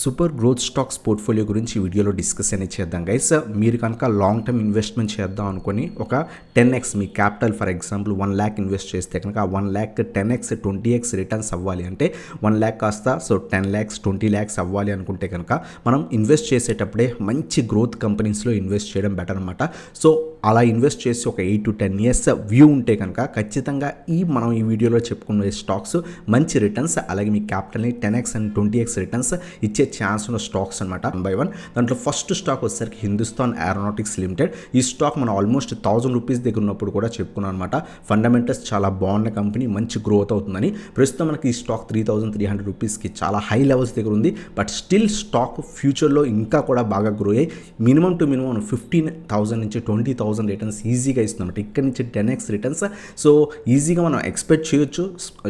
Super growth stocks portfolio గురించి ఈ వీడియోలో డిస్కస్ అనేది చేద్దాం గైస్. మీరు కనుక లాంగ్ టర్మ్ ఇన్వెస్ట్మెంట్ చేద్దాం అనుకొని ఒక 10x me capital for example 1 lakh invest చేస్తే కనుక ఆ 1 lakh 10x 20x రిటర్న్స్ అవ్వాలి అంటే 1 lakh కాస్త 10 lakhs 20 lakhs అవ్వాలి అనుకుంటే కనుక మనం ఇన్వెస్ట్ చేసేటప్పుడే మంచి గ్రోత్ కంపెనీస్లో ఇన్వెస్ట్ చేయడం బెటర్ అనమాట. సో అలా ఇన్వెస్ట్ చేసి ఒక 8 to 10 years వ్యూ ఉంటే కనుక ఖచ్చితంగా మనం ఈ వీడియోలో చెప్పుకునే స్టాక్స్ మంచి రిటర్న్స్ అలాగే మీ క్యాపిటల్ని 10x and 20x రిటర్న్స్ ఇచ్చే ఛాన్స్ ఉన్న స్టాక్స్ అనమాట. 1 by 1 దాంట్లో ఫస్ట్ స్టాక్ వచ్చేసరికి హిందుస్థాన్ ఏరోనాటిక్స్ లిమిటెడ్. ఈ స్టాక్ మనం ఆల్మోస్ట్ 1000 రూపీస్ దగ్గర ఉన్నప్పుడు కూడా చెప్పుకున్నాం అనమాట. ఫండమెంటల్స్ చాలా బాగున్న కంపెనీ, మంచి గ్రోత్ అవుతుందని. ప్రస్తుతం మనకి ఈ స్టాక్ 3300 రూపీస్కి చాలా హై లెవెల్స్ దగ్గర ఉంది. బట్ స్టిల్ స్టాక్ ఫ్యూచర్లో ఇంకా కూడా బాగా గ్రో అయ్యి మినిమం టు మినిమం 15,000 నుంచి 20,000 రిటర్న్స్ ఈజీగా ఇస్తుందన్నమాట. ఇక్కడ నుంచి 10x రిటర్న్స్ సో ఈజీగా మనం ఎక్స్పెక్ట్ చేయొచ్చు.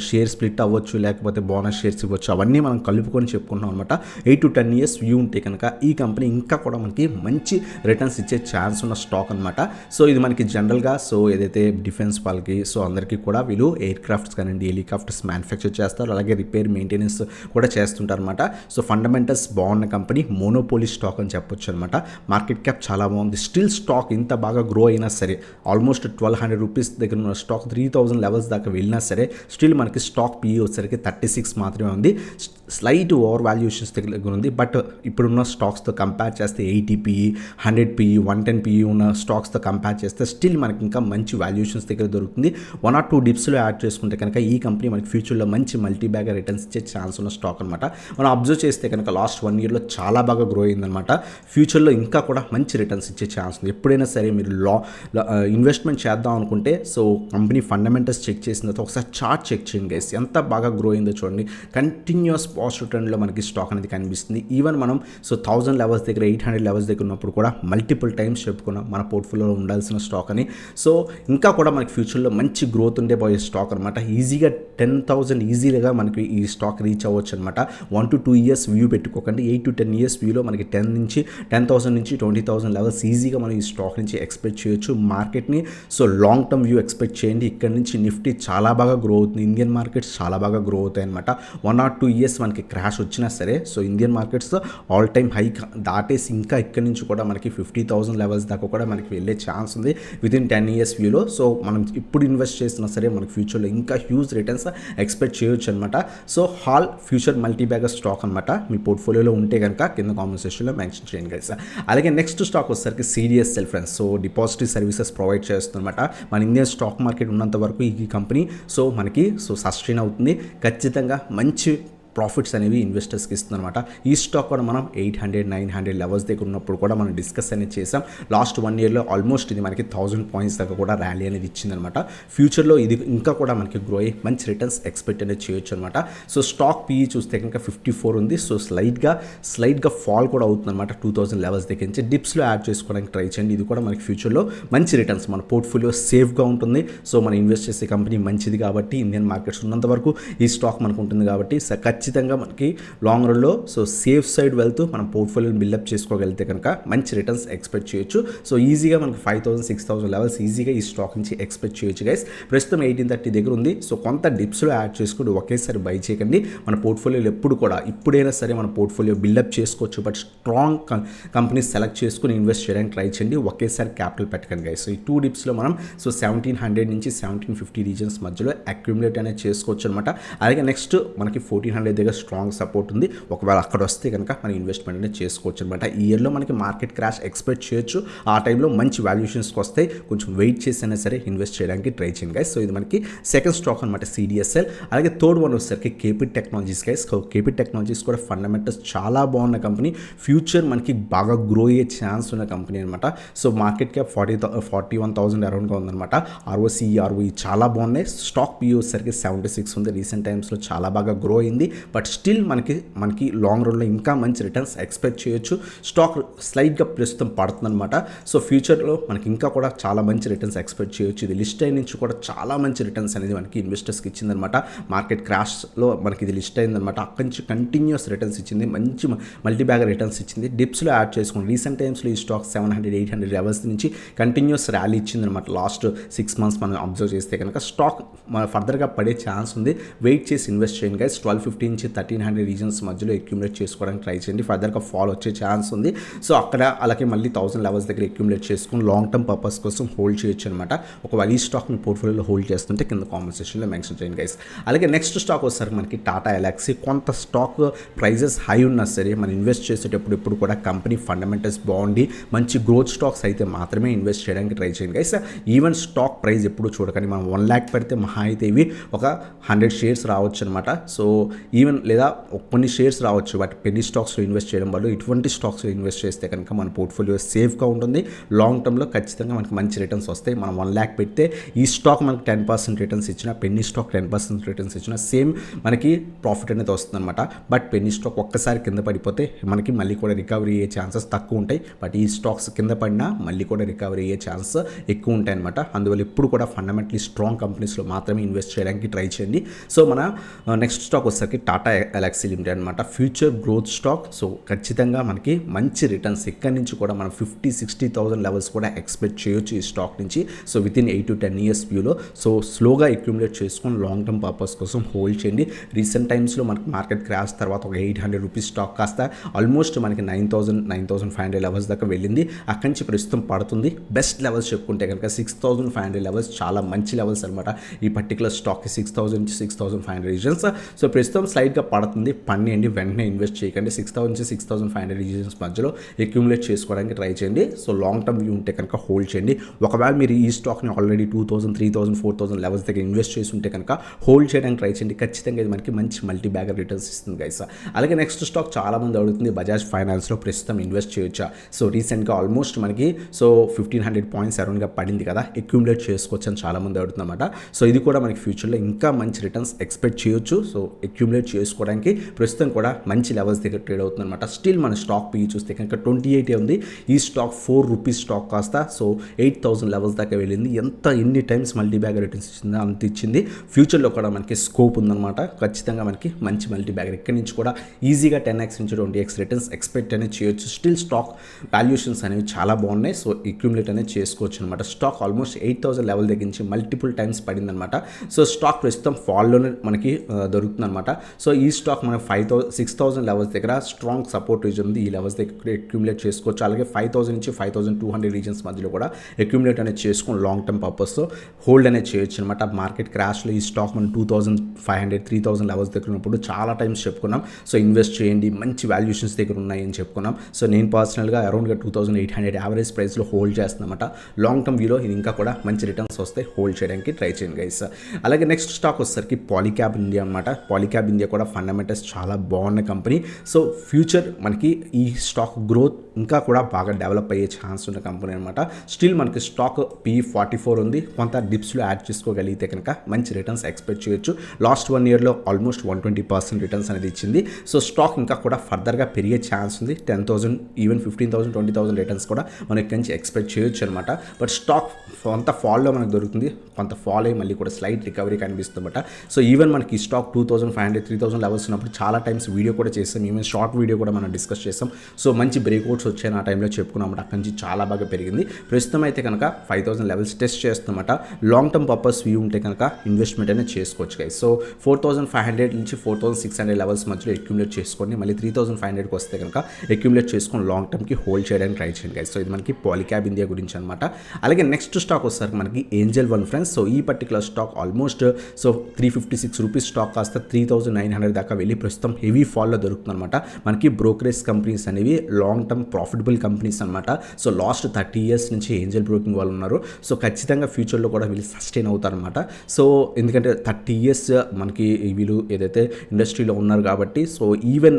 షేర్ స్ప్లిట్ అవ్వచ్చు, లేకపోతే బోనస్ షేర్స్ ఇవ్వచ్చు, అవన్నీ మనం కలుపుకొని చెప్పుకున్నాం అనమాట. 8 to 10 years వ్యూ ఉంటే కనుక ఈ కంపెనీ ఇంకా కూడా మనకి మంచి రిటర్న్స్ ఇచ్చే ఛాన్స్ ఉన్న స్టాక్ అనమాట. సో ఇది మనకి జనరల్గా ఏదైతే డిఫెన్స్ వాళ్ళకి అందరికీ కూడా వీళ్ళు ఎయిర్ క్రాఫ్ట్స్ కానివ్వండి, హెలికాప్టర్స్ మ్యానుఫ్యాక్చర్ చేస్తారు, అలాగే రిపేర్ మెయింటెనెన్స్ కూడా చేస్తుంటారు అనమాట. సో ఫండమెంటల్స్ బాగున్న కంపెనీ, మోనోపోలీ స్టాక్ అని చెప్పొచ్చు అనమాట. మార్కెట్ క్యాప్ చాలా బాగుంది. స్టిల్ స్టాక్ ఇంత బాగా గ్రో అయినా సరే ఆల్మోస్ట్ 1200 రూపీస్ దగ్గర ఉన్న స్టాక్ 3000 లెవెల్స్ దాకా వెళ్ళినా సరే స్టిల్ మనకి స్టాక్ పిఈ వచ్చేసరికి 36 మాత్రమే ఉంది. స్లైట్ ఓవర్ వాల్యుయేషన్స్ దగ్గర ఉంది. బట్ ఇప్పుడున్న స్టాక్స్తో కంపేర్ చేస్తే 80 పిఈ, 100 పిఈ, 110 పిఈ ఉన్న స్టాక్స్తో కంపేర్ చేస్తే స్టిల్ మనకి ఇంకా మంచి వాల్యుయేషన్స్ దగ్గర దొరుకుతుంది. 1 or 2 డిప్స్లో యాడ్ చేసుకుంటే కనుక ఈ కంపెనీ మనకి ఫ్యూచర్లో మంచి మల్టీ బ్యాగర్ రిటర్న్స్ ఇచ్చే ఛాన్స్ ఉన్న స్టాక్ అనమాట. మనం అబ్జర్వ్ చేస్తే కనుక లాస్ట్ 1 yearలో చాలా బాగా గ్రో అయిందనమాట. ఫ్యూచర్లో ఇంకా కూడా మంచి రిటర్న్స్ ఇచ్చే ఛాన్స్ ఉంది. ఎప్పుడైనా సరే మీరు ఇన్వెస్ట్మెంట్ చేద్దాం అనుకుంటే కంపెనీ ఫండమెంటల్స్ చెక్ చేసిన తర్వాత ఒకసారి చార్ట్ చెక్ చేయండి గైస్. ఎంత బాగా గ్రో అయిందో చూడండి. కంటిన్యూస్ పాజిటివ్ ట్రెండ్లో మనకి స్టాక్ అనేది కనిపిస్తుంది. ఈవెన్ మనం 1000 లెవెల్స్ దగ్గర 800 లెవెల్స్ దగ్గర ఉన్నప్పుడు కూడా మల్టిపుల్ టైమ్స్ చెప్పుకున్నాం మన పోర్ట్ఫోలియోలో ఉండాల్సిన స్టాక్ అని. సో ఇంకా కూడా మనకి ఫ్యూచర్లో మంచి గ్రోత్ ఉండేపోయే స్టాక్ అనమాట. ఈజీగా 10,000 ఈజీగా మనకి ఈ స్టాక్ రీచ్ అవ్వచ్చు అనమాట. 1 to 2 years వ్యూ పెట్టుకోకండి. 8 to 10 years వ్యూలో మనకి 10,000 నుంచి 20,000 లెవెల్స్ ఈజీగా మనం ఈ స్టాక్ నుంచి ఎక్స్పెక్ట్ చేయొచ్చు మార్కెట్ని. లాంగ్ టర్మ్ వ్యూ ఎక్స్పెక్ట్ చేయండి. ఇక్కడ నుంచి నిఫ్టీ చాలా బాగా గ్రో అవుతుంది. ఇండియన్ మార్కెట్స్ చాలా బాగా గ్రో అవుతాయి అనమాట. 1 or 2 years మనకి క్రాష్ వచ్చినా సరే Indian markets all time high దాటేసి ఇంకా ఇక్కడ నుంచి కూడా మనకి 50,000 లెవెల్స్ దాకా కూడా మనకి వెళ్ళే ఛాన్స్ ఉంది వితిన్ 10 years వ్యూలో. మనం ఇప్పుడు ఇన్వెస్ట్ చేసినా సరే మనకి ఫ్యూచర్లో ఇంకా హ్యూజ్ రిటర్న్స్ ఎక్స్పెక్ట్ చేయొచ్చు అనమాట. Hall future multi bagger stock అనమాట. మీ పోర్ట్ఫోలియోలో ఉంటే కనుక కింద కామెంట్ సెక్షన్లో మెన్షన్ చేయండి గైస్. అలాగే నెక్స్ట్ స్టాక్ వచ్చేసరికి CDSL friends. Depository services provide చేస్తుందన్నమాట. మన ఇండియన్ స్టాక్ మార్కెట్ ఉన్నంత వరకు ఈ కంపెనీ మనకి సస్టైన్ అవుతుంది. ఖచ్చితంగా మంచి ప్రాఫిట్స్ అనేవి ఇన్వెస్టర్స్కి ఇస్తుందన్నమాట. ఈ స్టాక్ కూడా మనం 800, 900 లెవెల్స్ దగ్గర ఉన్నప్పుడు కూడా మనం డిస్కస్ అనేది చేసాం. లాస్ట్ 1 yearలో ఆల్మోస్ట్ ఇది మనకి 1000 పాయింట్స్ దాకా కూడా ర్యాలీ అనేది ఇచ్చిందనమాట. ఫ్యూచర్లో ఇది ఇంకా కూడా మనకి గ్రో అయ్యి మంచి రిటర్న్స్ ఎక్స్పెక్ట్ అనేది చేయొచ్చు అనమాట. స్టాక్ పిఈ చూస్తే కనుక 54 ఉంది. స్లైడ్గా ఫాల్ కూడా అవుతుందన్నమాట 2000 లెవెల్స్ దగ్గర నుంచి. డిప్స్లో యాడ్ చేసుకోవడానికి ట్రై చేయండి. ఇది కూడా మనకి ఫ్యూచర్లో మంచి రిటర్న్స్, మన పోర్ట్ఫోలియో సేఫ్గా ఉంటుంది. మనం ఇన్వెస్ట్ చేసే కంపెనీ మంచిది కాబట్టి, ఇండియన్ మార్కెట్స్ ఉన్నంత వరకు ఈ స్టాక్ మనకు ఉంటుంది కాబట్టి ఖచ్చితంగా మనకి లాంగ్ రన్లో సేఫ్ సైడ్ వెళ్తూ మనం పోర్ట్ఫోలియోని బిల్డప్ చేసుకోగలిగితే కనుక మంచి రిటర్న్స్ ఎక్స్పెక్ట్ చేయొచ్చు. ఈజీగా మనకి 5,000, 6,000 లెవెల్స్ ఈజీగా ఈ స్టాక్ నుంచి ఎక్స్పెక్ట్ చేయొచ్చు గైస్. ప్రస్తుతం 1830 దగ్గర ఉంది. కొంత డిప్స్లో యాడ్ చేసుకుని ఒకేసారి బై చేయకండి. మన పోర్ట్ఫోలియోలో ఎప్పుడు కూడా ఇప్పుడైనా సరే మన పోర్ట్ఫోలియో బిల్డప్ చేసుకోవచ్చు. బట్ స్ట్రాంగ్ కంపెనీస్ సెలెక్ట్ చేసుకుని ఇన్వెస్ట్ చేయడానికి ట్రై చేయండి. ఒకేసారి క్యాపిటల్ పెట్టకండి గైస్. ఈ 2 డిప్స్లో మనం 1700 నుంచి 1750 రీజన్స్ మధ్యలో అక్యుములేట్ అనేది చేసుకోవచ్చు అనమాట. అలాగే నెక్స్ట్ మనకి 1400 దగ్గర స్ట్రాంగ్ సపోర్ట్ ఉంది. ఒకవేళ అక్కడ వస్తే కనుక మన ఇన్వెస్ట్మెంట్ అనేది చేసుకోవచ్చు అనమాట. ఈ ఇయర్లో మనకి మార్కెట్ క్రాష్ ఎక్స్పెక్ట్ చేయొచ్చు. ఆ టైంలో మంచి వాల్యుయేషన్స్కి వస్తాయి. కొంచెం వెయిట్ చేసినా సరే ఇన్వెస్ట్ చేయడానికి ట్రై చేయండి గైస్. ఇది మనకి సెకండ్ స్టాక్ అనమాట CDSL. అలాగే థర్డ్ వన్ వచ్చేసరికి KP technologies guys. KP technologies కూడా ఫండమెంటల్స్ చాలా బాగున్న కంపెనీ. ఫ్యూచర్ మనకి బాగా గ్రో అయ్యే ఛాన్స్ ఉన్న కంపెనీ అనమాట. మార్కెట్ క్యాప్ 41,000 అరౌండ్గా ఉందన్నమాట. ROCE, ROE చాలా బాగున్నాయి. స్టాక్ పిఈ వచ్చేసరికి 76 ఉంది. రీసెంట్ టైమ్స్లో చాలా బాగా గ్రో అయింది. బట్ స్టిల్ మనకి లాంగ్ రన్లో ఇంకా మంచి రిటర్న్స్ ఎక్స్పెక్ట్ చేయొచ్చు. స్టాక్ స్లైడ్గా ప్రస్తుతం పడుతుందన్నమాట. ఫ్యూచర్లో మనకి ఇంకా కూడా చాలా మంచి రిటర్న్స్ ఎక్స్పెక్ట్ చేయొచ్చు. ఇది లిస్ట్ అయిన నుంచి కూడా చాలా మంచి రిటర్న్స్ అనేది మనకి ఇన్వెస్టర్స్కి ఇచ్చిందనమాట. మార్కెట్ క్రాష్లో మనకి ఇది లిస్ట్ అయిందనమాట. అక్కడి నుంచి కంటిన్యూస్ రిటర్న్స్ ఇచ్చింది. మంచి మల్టీ బ్యాగర్ రిటర్న్స్ ఇచ్చింది. డిప్స్లో యాడ్ చేసుకోండి. రీసెంట్ టైమ్స్లో ఈ స్టాక్ 700, 800 లెవెల్స్ నుంచి కంటిన్యూస్ ర్యాలీ ఇచ్చిందనమాట. లాస్ట్ 6 months మనం అబ్జర్వ్ చేస్తే కనుక స్టాక్ ఫర్దర్గా పడే ఛాన్స్ ఉంది. వెయిట్ చేసి ఇన్వెస్ట్ చేయండి గైస్. 12-15 నుంచి 1300 రీజన్స్ మధ్యలో అక్యుములేట్ చేసుకోవడానికి ట్రై చేయండి. ఫర్దర్గా ఫాల్ వచ్చే ఛాన్స్ ఉంది. సో అక్కడ అలాగే మళ్ళీ 1000 లెవెల్స్ దగ్గర అక్యుములేట్ చేసుకుని లాంగ్ టర్మ్ పర్పస్ కోసం హోల్డ్ చేయొచ్చు అనమాట. ఒకవేళ ఈ స్టాక్ మీ పోర్ట్ఫోలియోలో హోల్డ్ చేస్తుంటే కింద కామెంట్ సెక్షన్లో మెన్షన్ చేయండి గైస్. అలాగే నెక్స్ట్ స్టాక్ వస్తారు మనకి టాటా ఎలాక్సీ. కొంత స్టాక్ ప్రైజెస్ హై ఉన్నా సరే మనం ఇన్వెస్ట్ చేసేటప్పుడు ఎప్పుడు కూడా కంపెనీ ఫండమెంటల్స్ బాగుండి మంచి గ్రోత్ స్టాక్స్ అయితే మాత్రమే ఇన్వెస్ట్ చేయడానికి ట్రై చేయండి గైస్. ఈవెన్ స్టాక్ ప్రైస్ ఎప్పుడు చూడకండి. మనం 1 lakh పెడితే మహా అయితే ఇవి ఒక 100 షేర్స్ రావచ్చు అనమాట. సో ఈవెన్ లేదా కొన్ని షేర్స్ రావచ్చు. బట్ పెన్నీ స్టాక్స్లో ఇన్వెస్ట్ చేయడం వల్ల ఇటువంటి స్టాక్స్లో ఇన్వెస్ట్ చేస్తే కనుక మన పోర్ట్ఫోలియో సేఫ్గా ఉంటుంది. లాంగ్ టర్మ్లో ఖచ్చితంగా మనకి మంచి రిటర్న్స్ వస్తాయి. మనం 1 lakh పెడితే ఈ స్టాక్ మనకి 10% రిటర్న్స్ ఇచ్చినా, పెన్నీ స్టాక్ 10% రిటర్న్స్ ఇచ్చినా సేమ్ మనకి ప్రాఫిట్ అనేది వస్తుంది అనమాట. బట్ పెన్నీ స్టాక్ ఒక్కసారి కింద పడిపోతే మనకి మళ్ళీ కూడా రికవరీ అయ్యే ఛాన్సెస్ తక్కువ ఉంటాయి. బట్ ఈ స్టాక్స్ కింద పడినా మళ్ళీ కూడా రికవరీ అయ్యే ఛాన్సెస్ ఎక్కువ ఉంటాయి అనమాట. అందువల్ల ఇప్పుడు కూడా ఫండమెంటలీ స్ట్రాంగ్ కంపెనీస్లో మాత్రమే ఇన్వెస్ట్ చేయడానికి ట్రై చేయండి. సో మన నెక్స్ట్ స్టాక్ వచ్చేసరికి టాటా ఎలాక్సీ లిమిటెడ్ అనమాట. Future growth stock. సో ఖచ్చితంగా మనకి మంచి రిటర్న్స్ ఇక్కడి నుంచి కూడా మనం 50,000-60,000 లెవెల్స్ కూడా ఎక్స్పెక్ట్ చేయొచ్చు ఈ స్టాక్ నుంచి. సో వితిన్ 8 to 10 years వ్యూలో సో స్లోగా అక్యుములేట్ చేసుకొని లాంగ్ టర్మ్ పర్పస్ కోసం హోల్డ్ చేయండి. రీసెంట్ టైమ్స్లో మనకి మార్కెట్ క్రాష్ తర్వాత ఒక 800 రూపీస్ స్టాక్ కాస్త ఆల్మోస్ట్ మనకి 9,500 లెవెల్స్ దాకా వెళ్ళింది. అక్కడి నుంచి ప్రస్తుతం పడుతుంది. బెస్ట్ లెవెల్స్ చెప్పుకుంటే కనుక 6,500 లెవెల్స్ చాలా మంచి లెవెల్స్ అనమాట. ఈ పర్టికులర్ స్టాక్కి 6,000 నుంచి 6,500 రీజన్స్. సో ప్రస్తుతం స్లైడ్గా పడుతుంది. పన్నేయండి, వెంటనే ఇన్వెస్ట్ చేయకండి. 6,000 నుంచి 6,500 రీజన్స్ మధ్యలో అక్యుములేట్ చేసుకోవడానికి ట్రై చేయండి. సో లాంగ్ టర్మ్ వ్యూ ఉంటే కనుక హోల్డ్ చేయండి. ఒకవేళ మీరు ఈ స్టాక్ని ఆల్రెడీ 2,000, 3,000, 4,000 లెవెల్స్ దగ్గర ఇన్వెస్ట్ చేసి ఉంటే కనుక హోల్డ్ చేయడానికి ట్రై చేయండి. ఖచ్చితంగా ఇది మనకి మంచి మల్టీ బ్యాగర్ రిటర్న్స్ ఇస్తుంది గైస్. అలాగే నెక్స్ట్ స్టాక్ చాలా మంది అడుగుతుంది, బజాజ్ ఫైనాన్స్లో ప్రస్తుతం ఇన్వెస్ట్ చేయొచ్చా. సో రీసెంట్గా ఆల్మోస్ట్ మనకి 1,500 పాయింట్స్ అరౌండ్గా పడింది కదా, అక్యుములేట్ చేసుకోవచ్చు అని చాలా మంది అడుగుతుందన్నమాట. సో ఇది కూడా మనకి ఫ్యూచర్లో ఇంకా మంచి రిటర్న్స్ ఎక్స్పెక్ట్ చేయొచ్చు. సో అక్యుములేట్ చేసుకోవడానికి ప్రస్తుతం కూడా మంచి లెవెల్స్ దగ్గర ట్రేడ్ అవుతుంది అనమాట. స్టిల్ మన స్టాక్ పీ చూస్తే కనుక 28 ఉంది. ఈ స్టాక్ 4 రూపీస్ స్టాక్ కాస్త సో 8,000 లెవెల్స్ దాకా వెళ్ళింది. ఎన్ని టైమ్స్ మల్టీ బ్యాగర్ రిటర్న్స్ ఇచ్చిందో అంత ఇచ్చింది. ఫ్యూచర్లో కూడా మనకి స్కోప్ ఉందన్నమాట. ఖచ్చితంగా మనకి మంచి మల్టీ బ్యాగర్ ఇక్కడి నుంచి కూడా ఈజీగా 10x నుంచి 20x రిటర్న్స్ ఎక్స్పెక్ట్ అనేది చేయొచ్చు. స్టిల్ స్టాక్ వాల్యుయేషన్స్ అనేవి చాలా బాగున్నాయి. సో అక్యుములేట్ అనేది చేసుకోవచ్చు అనమాట. స్టాక్ ఆల్మోస్ట్ 8,000 లెవెల్ దగ్గర నుంచి మల్టిపుల్ టైమ్స్ పడిందనమాట. సో స్టాక్ ప్రస్తుతం ఫాల్లోనే మనకి దొరుకుతుంది అనమాట. సో ఈ స్టాక్ మన 6,000 లెవెల్స్ దగ్గర స్ట్రాంగ్ సపోర్ట్ రీజన్ ఉంది. ఈ లెవెల్స్ దగ్గర అక్యుములేట్ చేసుకోవచ్చు. అలాగే 5,000 నుంచి 5,200 రీజన్స్ మధ్యలో కూడా అక్యుములేట్ అనేది చేసుకుని లాంగ్ టర్మ్ పర్పస్ హోల్డ్ అనేది చేయొచ్చు అనమాట. మార్కెట్ క్రాష్లో ఈ స్టాక్ మనం 2,500, 3,000 లెవెల్స్ దగ్గర ఉన్నప్పుడు చాలా టైమ్స్ చెప్పుకున్నాం. సో ఇన్వెస్ట్ చేయండి, మంచి వాల్యుయేషన్స్ దగ్గర ఉన్నాయని చెప్పుకున్నాం. సో నేను పర్సనల్గా అరౌండ్గా 2,800 యావరేజ్ ప్రైస్లో హోల్డ్ చేస్తున్నమాట. లాంగ్ టర్మ్ వ్యూలో ఇది ఇంకా కూడా మంచి రిటర్న్స్ వస్తాయి. హోల్డ్ చేయడానికి ట్రై చేయండి గైస్. అలాగే నెక్స్ట్ స్టాక్ వచ్చేసరికి పాలీక్యాబ్ ఇండియా అనమాట. పాలీక్యాబ్ ఇండియా కూడా ఫండమెంటల్స్ చాలా బాగున్న కంపెనీ. సో ఫ్యూచర్ మనకి ఈ స్టాక్ గ్రోత్ ఇంకా కూడా బాగా డెవలప్ అయ్యే ఛాన్స్ ఉన్న కంపెనీ అనమాట. స్టిల్ మనకి స్టాక్ P44 ఉంది. కొంత డిప్స్లో యాడ్ చేసుకోగలిగితే కనుక మంచి రిటర్న్స్ ఎక్స్పెక్ట్ చేయొచ్చు. లాస్ట్ 1 yearలో ఆల్మోస్ట్ 120% రిటర్న్స్ అనేది ఇచ్చింది. సో స్టాక్ ఇంకా కూడా ఫర్దర్గా పెరిగే ఛాన్స్ ఉంది. 10,000, ఈవెన్ 15,000, 20,000 రిటర్న్స్ కూడా మనకి నుంచి ఎక్స్పెక్ట్ చేయొచ్చు అనమాట. బట్ స్టాక్ కొంత ఫాల్లో మనకు దొరుకుతుంది. కొంత ఫాల్ అయ్యి మళ్ళీ కూడా స్లైట్ రికవరీ కనిపిస్తుంది అనమాట. సో ఈవెన్ మనకి ఈ స్టాక్ 2,500, 3,000 లెవెల్స్ ఉన్నప్పుడు చాలా టైమ్స్ వీడియో కూడా చేస్తాం. ఈవెన్ షార్ట్ వీడియో కూడా మనం డిస్కస్ చేస్తాం. సో మంచి బ్రేక్అవుట్స్ వచ్చాయి ఆ టైంలో చెప్పుకున్నాం. అక్కడి నుంచి చాలా బాగా పెరిగింది. ప్రస్తుతం అయితే కనుక 5,000 లెవెల్స్ టెస్ట్ చేస్తామట. లాంగ్ టర్మ్ పర్పస్ వ్యూ ఉంటే కనుక ఇన్వెస్ట్మెంట్ అనేది చేసుకోవచ్చు గైస్. సో 4,500 నుంచి 4,600 లెవెల్స్ మధ్యలో అక్యుములేట్ చేసుకోండి. మళ్ళీ 3,500కి వస్తే కనుక అక్యుములేట్ చేసుకొని లాంగ్ టర్మ్కి హోల్డ్ చేయడానికి ట్రై చేయండి గైస్. సో ఇది మనకి పాలీక్యాబ్ ఇండియా గురించి అనమాట. అలాగే నెక్స్ట్ స్టాక్ వస్తారు మనకి ఏంజల్ వన్ ఫ్రెండ్స్. సో ఈ particular stock almost 356 rupees stock కాస్త 3,900 దాకా వెళ్ళి ప్రస్తుతం హెవీ ఫాల్లో దొరుకుతుంది అనమాట. మనకి బ్రోకరేజ్ కంపెనీస్ అనేవి లాంగ్ టర్మ్ ప్రాఫిటబుల్ కంపెనీస్ అనమాట. సో లాస్ట్ 30 years నుంచి ఏంజల్ బ్రోకింగ్ వాళ్ళు ఉన్నారు. సో ఖచ్చితంగా ఫ్యూచర్లో కూడా వీళ్ళు సస్టైన్ అవుతారనమాట. సో ఎందుకంటే 30 years మనకి వీళ్ళు ఏదైతే ఇండస్ట్రీలో ఉన్నారు కాబట్టి సో ఈవెన్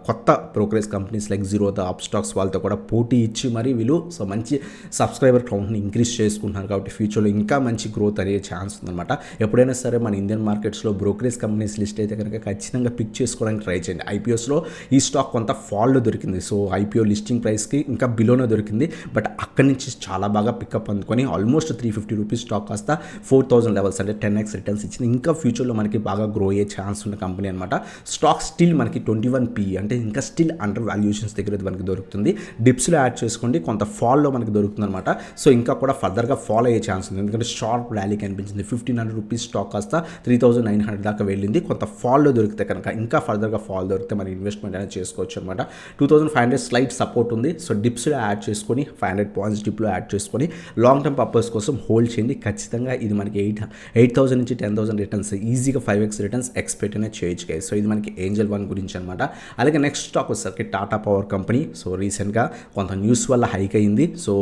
కొత్త brokerage companies like Zerodha, Upstox వాళ్ళతో కూడా పోటీ ఇచ్చి మరి వీళ్ళు సో మంచి సబ్స్క్రైబర్ కౌంట్ని ఇంక్రీజ్ చేసుకుంటున్నారు. కాబట్టి ఫ్యూచర్లో ఇంకా మంచి గ్రోత్ అయ్యే ఛాన్స్ ఉందన్నమాట. ఎప్పుడైనా సరే మన ఇండియన్ మార్కెట్స్లో బ్రోకరేజ్ కంపెనీస్ లిస్ట్ అయితే కనుక ఖచ్చితంగా పిక్ చేసుకోవడానికి ట్రై చేయండి. ఐపీఓస్లో ఈ స్టాక్ కొంత ఫాల్లో దొరికింది. సో ఐపీఓ లిస్టింగ్ ప్రైస్కి ఇంకా బిలోనే దొరికింది. బట్ అక్కడి నుంచి చాలా బాగా పికప్ అందుకొని ఆల్మోస్ట్ 350 రూపీస్ స్టాక్ కాస్త 4,000 లెవెల్స్ అంటే 10x రిటర్న్స్ ఇచ్చింది. ఇంకా ఫ్యూచర్లో మనకి బాగా గ్రో అయ్యే ఛాన్స్ ఉన్న కంపెనీ అనమాట. స్టాక్ స్టిల్ మనకి 21 PE అంటే ఇంకా స్టిల్ అండర్ వాల్యుయేషన్స్ దగ్గర మనకి దొరుకుతుంది. డిప్స్లో యాడ్ చేసుకోండి. కొంత ఫాల్లో మనకి దొరుకుతుంది అనమాట. సో ఇంకా కూడా ఫర్దర్గా ఫాలో అయ్యే ఛాన్స్ ఉంది. ఎందుకంటే షార్ప్ ర్యాలీ కనిపించింది. 1,500 రూపీస్ స్టాక్ కాస్త 3,900 దాకా వెళ్ళింది. కొంత ఫాల్లో దొరికితే కనుక ఇంకా ఫర్దర్గా ఫాల్ దొరికితే మన ఇన్వెస్ట్మెంట్ అనేది చేసుకోవచ్చు అనమాట. 2500 స్లైడ్ సపోర్ట్ ఉంది. సో డిప్స్లో యాడ్ చేసుకొని 500 పాయింట్స్ డిప్లో యాడ్ చేసుకొని లాంగ్ టర్మ్ పర్పస్ కోసం హోల్డ్ చేయండి. ఖచ్చితంగా ఇది మనకి 8,000 నుంచి 10,000 రిటర్న్స్ ఈజీగా 5x రిటర్న్స్ ఎక్స్పెక్ట్ అనేది చేయొచ్చు గైస్. సో ఇది మనకి ఏంజల్ వన్ గురించి అనమాట. అలాగే నెక్స్ట్ స్టాక్ వచ్చేసరికి టాటా పవర్ కంపెనీ. సో రీసెంట్గా కొంత న్యూస్ వల్ల హైక్ అయింది. సో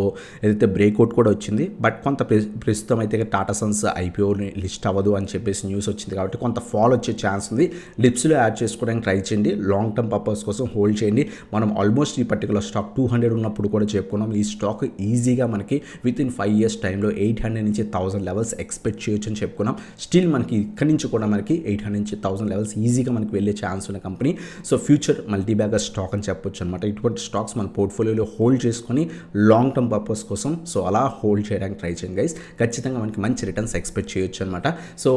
ఏదైతే బ్రేక్అవుట్ కూడా వచ్చింది, బట్ కొంత ప్రస్తుతం అయితే టాటా సన్స్ ఐపీఓ లిస్ట్ అవ్వదు అని చెప్పేసి న్యూస్ వచ్చింది కాబట్టి కొంత ఫాల్ వచ్చే ఛాన్స్ ఉంది. డిప్స్లో యాడ్ చేసుకోవడానికి ట్రై చేయండి. లాంగ్ టర్మ్ పర్పస్ కోసం హోల్డ్ చేయండి. మనం ఆల్మోస్ట్ ఈ పర్టికులర్ స్టాక్ 200 ఉన్నప్పుడు కూడా చెప్పుకున్నాం. ఈ స్టాక్ ఈజీగా మనకి విత్ ఇన్ 5 years టైంలో 800 నుంచి 1000 లెవెల్స్ ఎక్స్పెక్ట్ చేయొచ్చు అని చెప్పుకున్నాం. స్టిల్ మనకి ఇక్కడి నుంచి కూడా మనకి 800 నుంచి 1000 లెవెల్స్ ఈజీగా మనకి వెళ్ళే ఛాన్స్ ఉన్న company. So future multibagger stock అని చెప్పొచ్చు అనమాట. ఇటువంటి స్టాక్స్ మన పోర్ట్ఫోలియోలో హోల్డ్ చేసుకొని లాంగ్ టర్మ్ పర్పస్ కోసం సో అలా హోల్డ్ చేయడానికి ట్రై చేయండి గైస్. ఖచ్చితంగా మనకి మంచి రిటర్న్స్ ఎక్స్పెక్ట్ చేయొచ్చు అనమాట. సో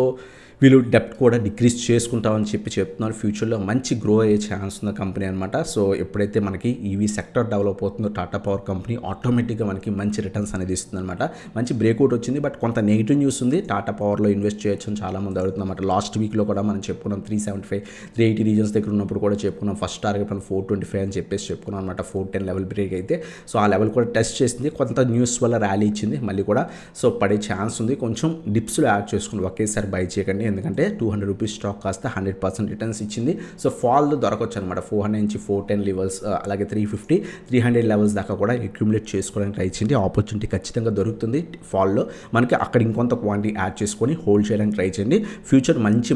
వీళ్ళు డెప్ట్ కూడా డిక్రీజ్ చేసుకుంటామని చెప్తున్నారు. ఫ్యూచర్లో మంచి గ్రో అయ్యే ఛాన్స్ ఉన్న కంపెనీ అనమాట. సో ఎప్పుడైతే మనకి ఈవీ సెక్టర్ డెవలప్ అవుతుందో టాటా పవర్ కంపెనీ ఆటోమేటిక్గా మనకి మంచి రిటర్న్స్ అనేది ఇస్తుంది అనమాట. మంచి బ్రేక్అవుట్ వచ్చింది, బట్ కొంత నెగిటివ్ న్యూస్ ఉంది. టాటా పవర్లో ఇన్వెస్ట్ చేయొచ్చు అని చాలామంది అడుగుతుందన్నమాట. లాస్ట్ వీక్లో కూడా మనం చెప్పుకున్నాం 375, 380 రీజన్స్ దగ్గర ఉన్నప్పుడు కూడా చెప్పుకున్నాం. ఫస్ట్ టార్గెట్ మనం 425 అని చెప్పేసి చెప్పుకున్నాం అనమాట. 410 లెవెల్ బ్రేక్ అయితే సో ఆ లెవెల్ కూడా టెస్ట్ చేసింది. కొంత న్యూస్ వల్ల ర్యాలీ ఇచ్చింది, మళ్ళీ కూడా సో పడే ఛాన్స్ ఉంది. కొంచెం డిప్స్లో యాడ్ చేసుకుని ఒకేసారి బై చేయకండి, ఎందుకంటే 200 రూపీస్ స్టాక్ కాస్త 100% రిటర్న్స్ ఇచ్చింది. సో ఫాల్ దొరకవచ్చు అనమాట. 400 నుంచి 410 లెవెల్స్, అలాగే 350, 300 లెవెల్స్ దాకా కూడా అక్యుములేట్ చేసుకోవడానికి ట్రై చేయండి. ఆపర్చునిటీ ఖచ్చితంగా దొరుకుతుంది ఫాల్లో. మనకి అక్కడ ఇంకొంత క్వాంటిటీ యాడ్ చేసుకొని హోల్డ్ చేయడానికి ట్రై చేయండి. ఫ్యూచర్ మంచి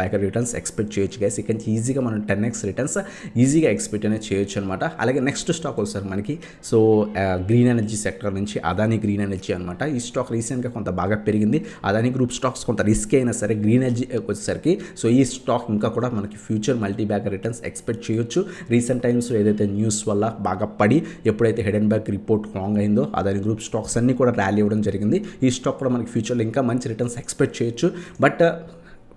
బ్యాకర్ రిటర్న్స్ ఎక్స్పెక్ట్ చేయొచ్చు గైస్. ఇక్కడ నుంచి ఈజీగా మనం 10x రిటర్న్స్ ఈజీగా ఎక్స్పెక్ట్ అనేది చేయొచ్చు అనమాట. అలాగే నెక్స్ట్ స్టాక్ వస్తారు మనకి సో గ్రీన్ ఎనర్జీ సెక్టర్ నుంచి అదానీ గ్రీన్ ఎనర్జీ అనమాట. ఈ స్టాక్ రీసెంట్గా కొంత బాగా పెరిగింది. అదానీ గ్రూప్ స్టాక్స్ కొంత రిస్క్ అయినా సరే గ్రీన్ ఎనర్జీ వచ్చేసరికి సో ఈ స్టాక్ ఇంకా కూడా మనకి ఫ్యూచర్ మల్టీబ్యాగర్ రిటర్న్స్ ఎక్స్పెక్ట్ చేయొచ్చు. రీసెంట్ టైమ్స్లో ఏదైతే న్యూస్ వల్ల బాగా పడి ఎప్పుడైతే హిడెన్బర్గ్ రిపోర్ట్ రాంగ్ అయిందో అదాని గ్రూప్ స్టాక్స్ అన్నీ కూడా ర్యాలీ ఇవ్వడం జరిగింది. ఈ స్టాక్ కూడా మనకి ఫ్యూచర్లో ఇంకా మంచి రిటర్న్స్ ఎక్స్పెక్ట్ చేయొచ్చు, బట్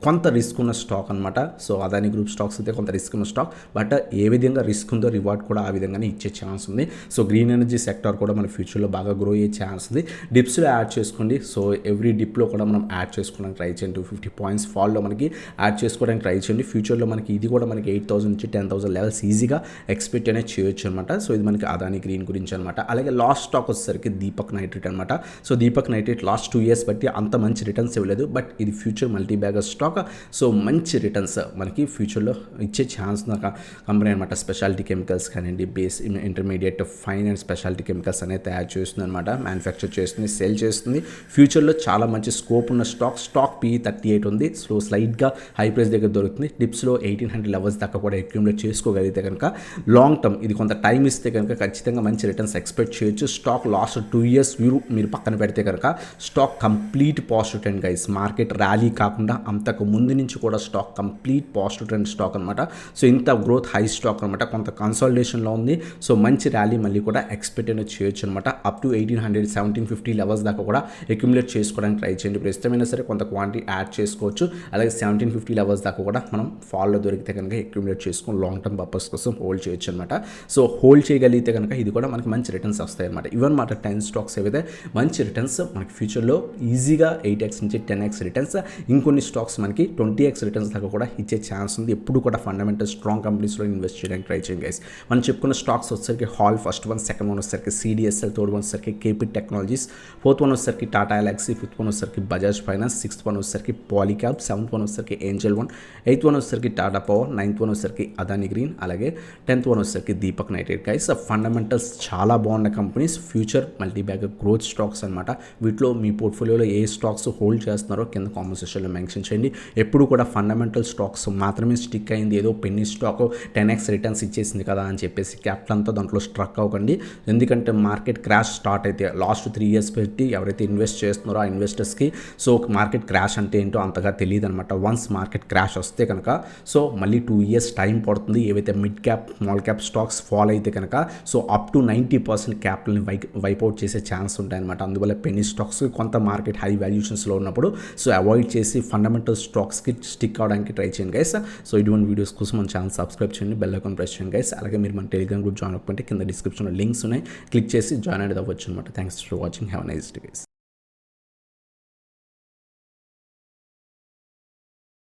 కొంత రిస్క్ ఉన్న స్టాక్ అనమాట. సో అదాని గ్రూప్ స్టాక్స్ అయితే కొంత రిస్క్ ఉన్న స్టాక్, బట్ ఏ విధంగా రిస్క్ ఉందో రివార్డ్ కూడా ఆ విధంగానే ఇచ్చే ఛాన్స్ ఉంది. సో గ్రీన్ ఎనర్జీ సెక్టర్ కూడా మన ఫ్యూచర్లో బాగా గ్రో అయ్యే ఛాన్స్ ఉంది. డిప్స్లో యాడ్ చేసుకోండి. సో ఎవ్రీ డిప్లో కూడా మనం యాడ్ చేసుకోవడానికి ట్రై చేయండి. 250 పాయింట్స్ ఫాల్లో మనకి యాడ్ చేసుకోవడానికి ట్రై చేయండి. ఫ్యూచర్లో మనకి ఇది కూడా మనకి 8,000 నుంచి 10,000 లెవెల్స్ ఈజీగా ఎక్స్పెక్ట్ అనేది చేయొచ్చు అనమాట. సో ఇది మనకి అదాని గ్రీన్ గురించి అనమాట. అలాగే లాస్ట్ స్టాక్ వచ్చేసరికి దీపక్ నైట్రేట్ అనమాట. So Deepak nitrate last 2 years బట్టి అంత మంచి రిటర్న్స్ ఇవ్వలేదు, బట్ ఇది ఫ్యూచర్ మల్టీబ్యాగర్ స్టాక్. సో మంచి రిటర్న్స్ మనకి ఫ్యూచర్లో ఇచ్చే ఛాన్స్ ఉన్న కంపెనీ అనమాట. స్పెషాలిటీ కెమికల్స్ కానివ్వండి, base intermediate fine and speciality chemicals అనేది తయారు చేస్తుంది అనమాట. మ్యానుఫ్యాక్చర్ చేస్తుంది, సేల్ చేస్తుంది. ఫ్యూచర్లో చాలా మంచి స్కోప్ ఉన్న స్టాక్ PE 38 ఉంది. సో స్లైడ్గా హై ప్రైస్ దగ్గర దొరుకుతుంది. డిప్స్లో 1800 లెవెల్స్ దాకా కూడా అక్యుములేట్ చేసుకోగలిగితే కనుక లాంగ్ టర్మ్ ఇది కొంత టైం ఇస్తే కనుక ఖచ్చితంగా మంచి రిటర్న్స్ ఎక్స్పెక్ట్ చేయొచ్చు. స్టాక్ లాస్ట్ 2 years మీరు పక్కన పెడితే కనుక stock complete positive trend guys. Market rally కాకుండా అంతకు ముందు నుంచి కూడా stock complete positive trend stock అనమాట. సో ఇంత గ్రోత్ హై స్టాక్ అనమాట. కొంత కన్సాలిడేషన్లో ఉంది. సో మంచి ర్యాలీ మళ్ళీ కూడా ఎక్స్పెక్ట్ అనేది చేయొచ్చు అనమాట. అప్ టు 1800, 1750 లెవెల్స్ దాకా కూడా అక్యుములేట్ చేసుకోవడానికి ట్రై చేయండి. ఇప్పుడు ఇష్టమైనా సరే కొంత క్వాంటిటీ యాడ్ చేసుకోవచ్చు. అలాగే 1750 లెవెల్స్ దాకా కూడా మనం ఫాల్లో దొరికితే కనుక అక్యుములేట్ చేసుకొని లాంగ్ టర్మ్ పర్పస్ కోసం హోల్డ్ చేయొచ్చు అనమాట. సో హోల్డ్ చేయగలిగితే కనుక ఇది కూడా మనకి మంచి రిటర్న్స్ వస్తాయి అనమాట. ఇవన్ మాట 10 స్టాక్స్ ఏవైతే మంచి రిటర్న్స్ మనకి ఫ్యూచర్లో ఈజీగా 8x నుంచి 10x రిటర్న్స్, ఇంకొన్ని స్టాక్స్ మనకి 20x రిటర్న్స్ దాకా కూడా ఇచ్చే ఛాన్స్ ఉంది. ఎప్పుడు కూడా ఫండమెంటల్ స్ట్రాంగ్ కంపెనీస్లో ఇన్వెస్ట్ చేయడానికి ట్రై చేయండి గైస్. మనం చెప్పుకున్న స్టాక్స్ వచ్చేసరికి hall first one, second one వచ్చేసరికి CDSL, థర్డ్ వన్ వచ్చేసరికి KP టెక్నాలజీస్, ఫోర్త్ వన్ వచ్చేసరికి టాటా ఎల్ఎక్సీ, ఫిఫ్త్ వన్ వచ్చేసరికి బజాజ్ ఫైనాన్స్, సిక్స్త్ వన్ వచ్చేసరికి పాలీక్యాబ్, సెవెంత్ వన్ వచ్చేసరికి ఏంజల్ వన్, ఎయిత్ వన్ వచ్చేసరికి టాటా పవర్, నైన్త్ వన్ వచ్చేసరికి అదాని గ్రీన్, అలాగే 10th వన్ వచ్చేసరికి దీపక్ నైట్రేట్ గైస్. ఫండమెంటల్స్ చాలా బాగున్న companies, future multibagger growth stocks అనమాట. వీటిలో మీ పోర్ట్ఫోలియోలో ఏ స్టాక్స్ హోల్డ్ చేస్తున్నారో కింద కామెంట్ సెక్షన్లో మెన్షన్ చేయండి. ఎప్పుడు కూడా ఫండమెంటల్ స్టాక్స్ మాత్రమే స్టిక్ అయింది, ఏదో పెన్నీ స్టాక్ 10x రిటర్న్స్ ఇచ్చేసింది కదా అని చెప్పేసి క్యాపిటల్ అంతా దాంట్లో స్ట్రక్ అవ్వకండి. ఎందుకంటే మార్కెట్ క్రాష్ స్టార్ట్ అయితే లాస్ట్ 3 years పెట్టి ఎవరైతే ఇన్వెస్ట్ చేస్తున్నారో ఆ ఇన్వెస్టర్స్కి సో మార్కెట్ క్రాష్ అంటే ఏంటో అంతగా తెలియదు అనమాట. వన్స్ మార్కెట్ క్రాష్ వస్తే కనుక సో మళ్ళీ 2 years టైం పడుతుంది. ఏవైతే mid cap, small cap stocks fall అయితే కనుక సో అప్ టు 90% క్యాపిటల్ని వైప్అవుట్ చేసే ఛాన్స్ ఉంటాయన్నమాట. అందువల్ల పెన్నీ స్టాక్స్ కొంత మార్కెట్ హై వాల్యూషన్స్లో ఉన్నప్పుడు సో అవాయిడ్ చేసి ఫండమెంటల్ స్టాక్స్కి స్టిక్ అవడానికి ట్రై చేయండి గైస్. సో ఇటువంటి వీడియోస్ కోసం మన ఛానల్ సబ్స్క్రైబ్ చేయండి, బెల్ ఐకాన్ ప్రెస్ చేయండి గైస్. అలాగే మీరు మన టెలిగ్రామ్ గ్రూప్ జాయిన్ అవ్వకుంటే కింద డిస్క్రిప్షన్లో లింక్స్ ఉన్నాయి, క్లిక్ చేసి జాయిన్ అనేది అవ్వచ్చు అనమాట. Thanks for watching, have a nice day guys.